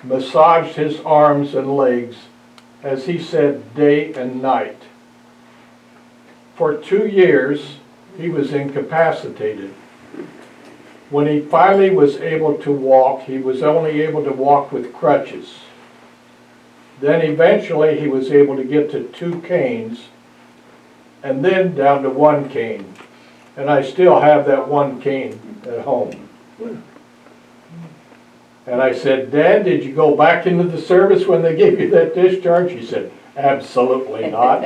massaged his arms and legs, as he said, day and night. For 2 years, he was incapacitated. When he finally was able to walk, he was only able to walk with crutches. Then eventually he was able to get to 2 canes, and then down to 1 cane. And I still have that 1 cane at home. And I said, Dad, did you go back into the service when they gave you that discharge? He said, absolutely not.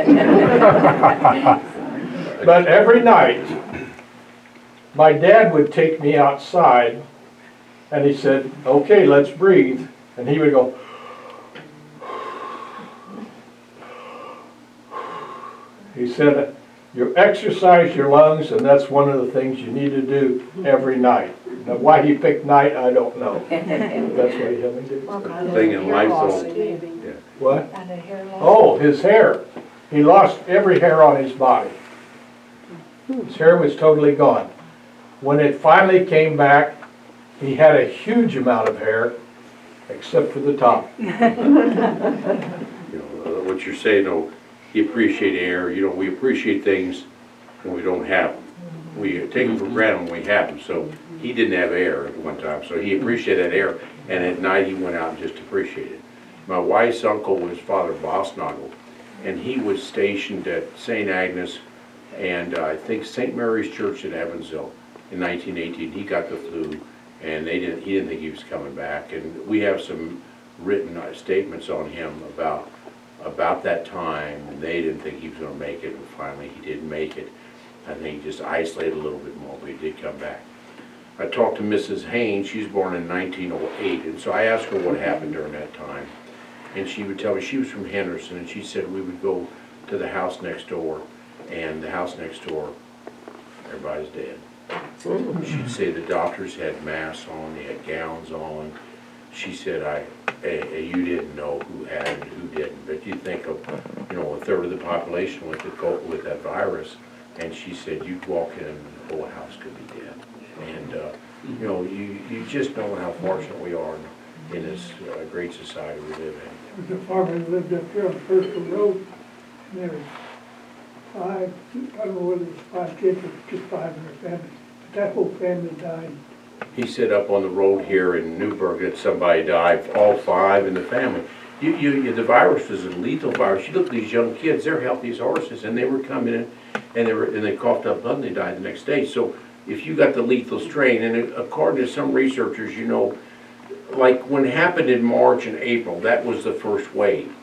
But every night, my dad would take me outside, and he said, okay, let's breathe. And he would go, he said, you exercise your lungs, and that's one of the things you need to do every night. Now, why he picked night, I don't know. That's what he had me do. Thing in life, though. Yeah. What? Oh, his hair. He lost every hair on his body. His hair was totally gone. When it finally came back, he had a huge amount of hair, except for the top. You know, what you're saying, though, you appreciate air. You know, we appreciate things when we don't have them. We take them for granted when we have them. So he didn't have air at one time, so he appreciated that air. And at night he went out and just appreciated it. My wife's uncle was Father Bosnagel, and he was stationed at St. Agnes and I think St. Mary's Church in Evansville in 1918. He got the flu, and he didn't think he was coming back. And we have some written statements on him about that time, and they didn't think he was going to make it, and finally he did make it. I think he just isolated a little bit more, but he did come back. I talked to Mrs. Haynes. She's born in 1908, and so I asked her what happened during that time, and she would tell me she was from Henderson, and she said we would go to the house next door, and the house next door, everybody's dead. She'd say the doctors had masks on, they had gowns on. She said, you didn't know who had it and who didn't, but you think of, you know, a third of the population with that virus, and she said you'd walk in and the whole house could be dead. And you know, you just know how fortunate we are in this great society we live in. There's a farmer who lived up here on Bristol Road, and there was 5, I don't know whether it was 5 kids or just 5 in their family, but that whole family died. He said up on the road here in Newburgh that somebody died, all 5 in the family. The virus is a lethal virus. You look at these young kids; they're healthy as horses, and they were coming in, and they coughed up blood, and they died the next day. So if you got the lethal strain, and according to some researchers, you know, like when it happened in March and April, that was the first wave,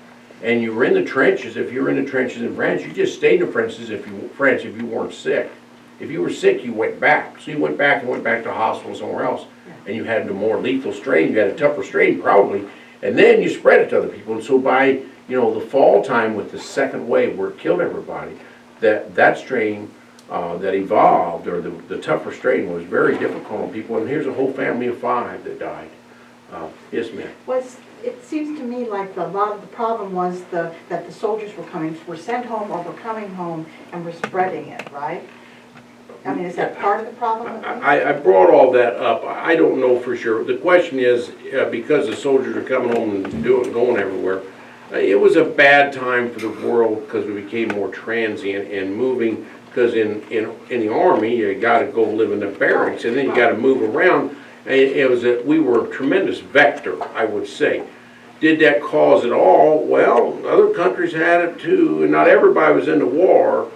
and you were in the trenches. If you're in the trenches in France, you just stayed in the trenches if you weren't sick. If you were sick, you went back. So you went back to hospital somewhere else, and you had a more lethal strain. You had a tougher strain probably, and then you spread it to other people. And so by the fall time with the second wave where it killed everybody, that strain that evolved, or the tougher strain, was very difficult on people. And here's a whole family of 5 that died. Yes, ma'am. It seems to me like a lot of the problem was that the soldiers were sent home or were coming home and were spreading it, right? I mean, is that part of the problem? I brought all that up. I don't know for sure. The question is, because the soldiers are coming home and going everywhere, it was a bad time for the world because we became more transient and moving. Because in the Army, you got to go live in the barracks, and then you got to move around. We were a tremendous vector, I would say. Did that cause it all? Well, other countries had it too, and not everybody was in the war.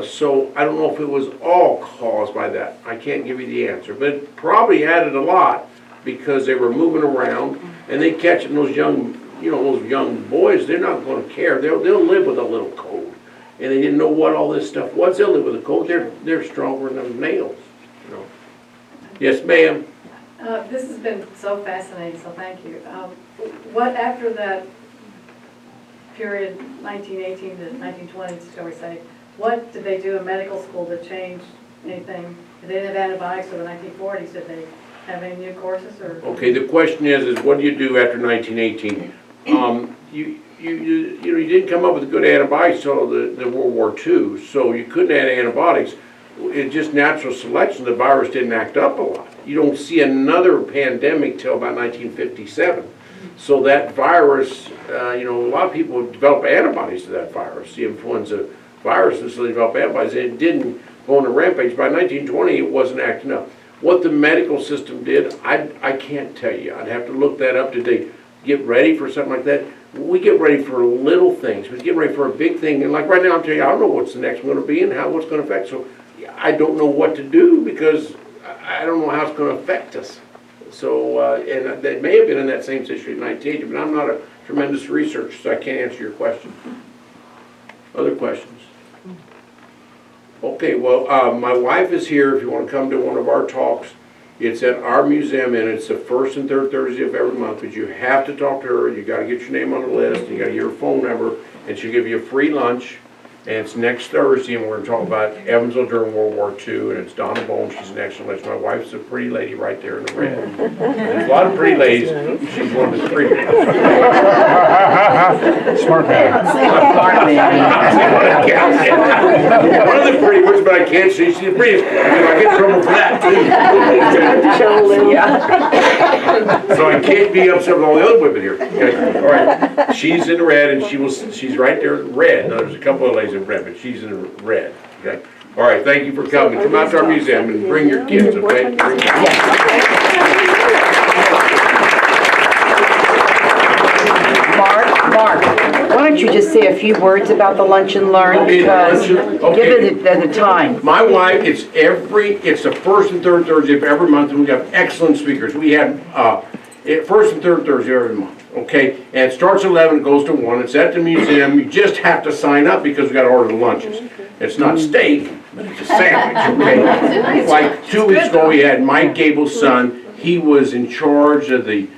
So I don't know if it was all caused by that. I can't give you the answer, but it probably added a lot because they were moving around and they catching those young boys. They're not going to care. They'll live with a little cold, and they didn't know what all this stuff was. They'll live with a cold. They're stronger than nails. Yes, ma'am. This has been so fascinating. So thank you. What after that period, 1918 to 1920, shall we say? What did they do in medical school to change anything? They didn't have antibiotics in the 1940s. Did they have any new courses? Or? Okay, the question is what do you do after 1918? You didn't come up with good antibiotics until the World War II, so you couldn't add antibiotics. It's just natural selection. The virus didn't act up a lot. You don't see another pandemic till about 1957. So that virus, a lot of people develop antibodies to that virus, the influenza virus, and so they develop antibodies. It didn't go on a rampage. By 1920, it wasn't acting up. What the medical system did, I can't tell you. I'd have to look that up. Did they get ready for something like that? We get ready for little things. We get ready for a big thing. And like right now, I'm telling you, I don't know what's the next one going to be and what's going to affect. So I don't know what to do because I don't know how it's going to affect us. So, and they may have been in that same situation in 1980, but I'm not a tremendous researcher, so I can't answer your question. Other questions? Okay, well, my wife is here if you want to come to one of our talks. It's at our museum, and it's the first and third Thursday of every month, but you have to talk to her. You got to get your name on the list, you got to get her phone number, and she'll give you a free lunch. And it's next Thursday, and we're going to talk about Evansville during World War II, and it's Donna Bone. She's an excellent lady. My wife's a pretty lady right there in the red. There's a lot of pretty ladies. She's one of the pretty ones. Smart man. One of the pretty ones, but I can't say she's the prettiest. I get in trouble for that, too. So I can't be upset with all the other women here. Okay? All right. She's in the red, and she's right there in red. Now, there's a couple of ladies in red, but she's in red. Okay? All right, thank you for coming. Come out to our museum and bring your kids, okay? Mark, why don't you just say a few words about the Lunch and Learn, because give it the time. My wife, it's the first and third Thursday of every month, and we have excellent speakers. We have first and third Thursday every month, okay? And it starts at 11, it goes to 1. It's at the museum. You just have to sign up because we got to order the lunches. It's not steak, but it's a sandwich, okay? Like 2 weeks ago, we had Mike Gable's son. He was in charge of the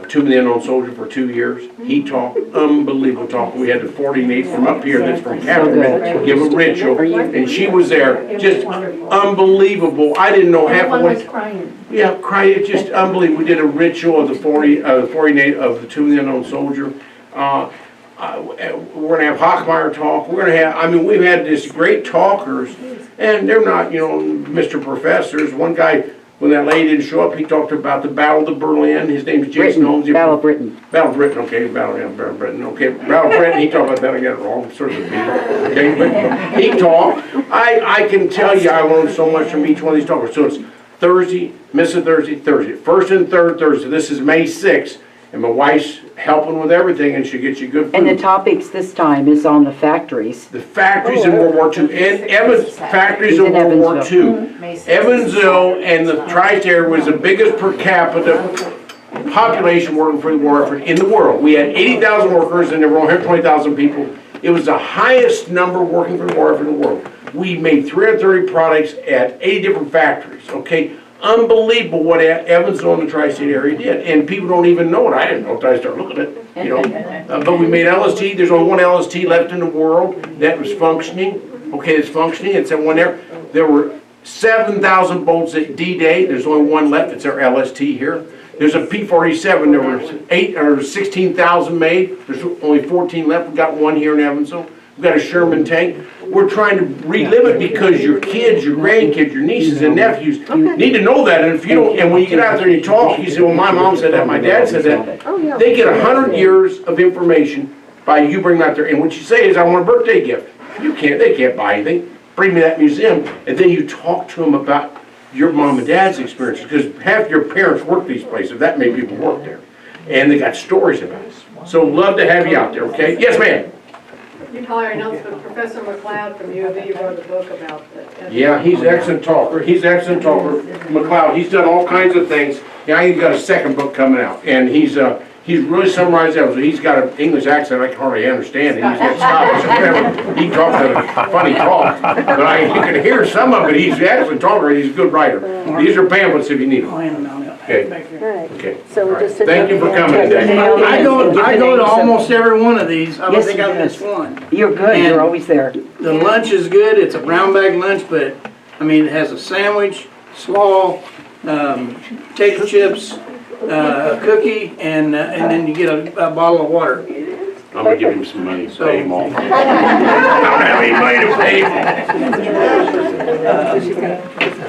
Tomb of the Unknown Soldier for 2 years. He talked, unbelievable talk. We had the 48 from up here that's from Catherine give a ritual, and she was there, just unbelievable. I didn't know half of what. Crying. Yeah, crying. It's just unbelievable. We did a ritual of the 48 of the Tomb of the Unknown Soldier. We're gonna have Hochmeyer talk. We're gonna have. I mean, we've had these great talkers, and they're not, Mr. Professors. One guy. When that lady didn't show up, he talked about the Battle of Berlin. His name is Jason Holmes. Battle of Britain. Battle of Britain, okay. Battle of Britain, okay. Battle of Britain, he talked about that. I got it wrong. Sort of okay, but he talked. I can tell you I learned so much from each one of these talkers. So it's Thursday, miss a Thursday, First and third Thursday. This is May 6th. And my wife's helping with everything, and she gets you good food. And the topics this time is on the factories. The factories in World War II, and factories in World War II. Evansville and the tri-state area was the biggest per capita population working for the war effort in the world. We had 80,000 workers, and there were 120,000 people. It was the highest number working for the war effort in the world. We made 330 products at 80 different factories, okay? Unbelievable what Evansville and the tri-state area did, and people don't even know it. I didn't know until I started looking at it, but we made LST. There's only one LST left in the world that was functioning. Okay, it's functioning. It's at one there. There were 7,000 bolts at D-Day. There's only one left. It's our LST here. There's a P-47. There were 16,000 made. There's only 14 left. We got one here in Evansville. We've got a Sherman tank. We're trying to relive it because your kids, your grandkids, your nieces and nephews need to know that. And if you don't, and when you get out there and you talk, you say, well, my mom said that, my dad said that. They get 100 years of information by you bringing them out there. And what you say is, I want a birthday gift. They can't buy anything. Bring me that museum. And then you talk to them about your mom and dad's experience, because half your parents work these places. That many people work there. And they got stories about it. So love to have you out there, okay? Yes, ma'am. You probably announced, but Professor McLeod from U of E wrote a book about the. Yeah, he's an excellent talker. McLeod, he's done all kinds of things. Yeah, he's got a second book coming out, and he's really summarized that. So he's got an English accent I can hardly understand, and he's got Scottish or whatever. He talks a funny talk, but you can hear some of it. He's an excellent talker, and he's a good writer. These are pamphlets if you need them. Okay. Okay. So we'll just sit Thank you down for and coming today. I go to almost every one of these. I don't think I've missed one. You're good, you're always there. The lunch is good. It's a brown bag lunch, but, I mean, it has a sandwich, slaw, potato chips, a cookie, and then you get a bottle of water. I'm gonna give him some money to pay him off. I don't have any money to pay him.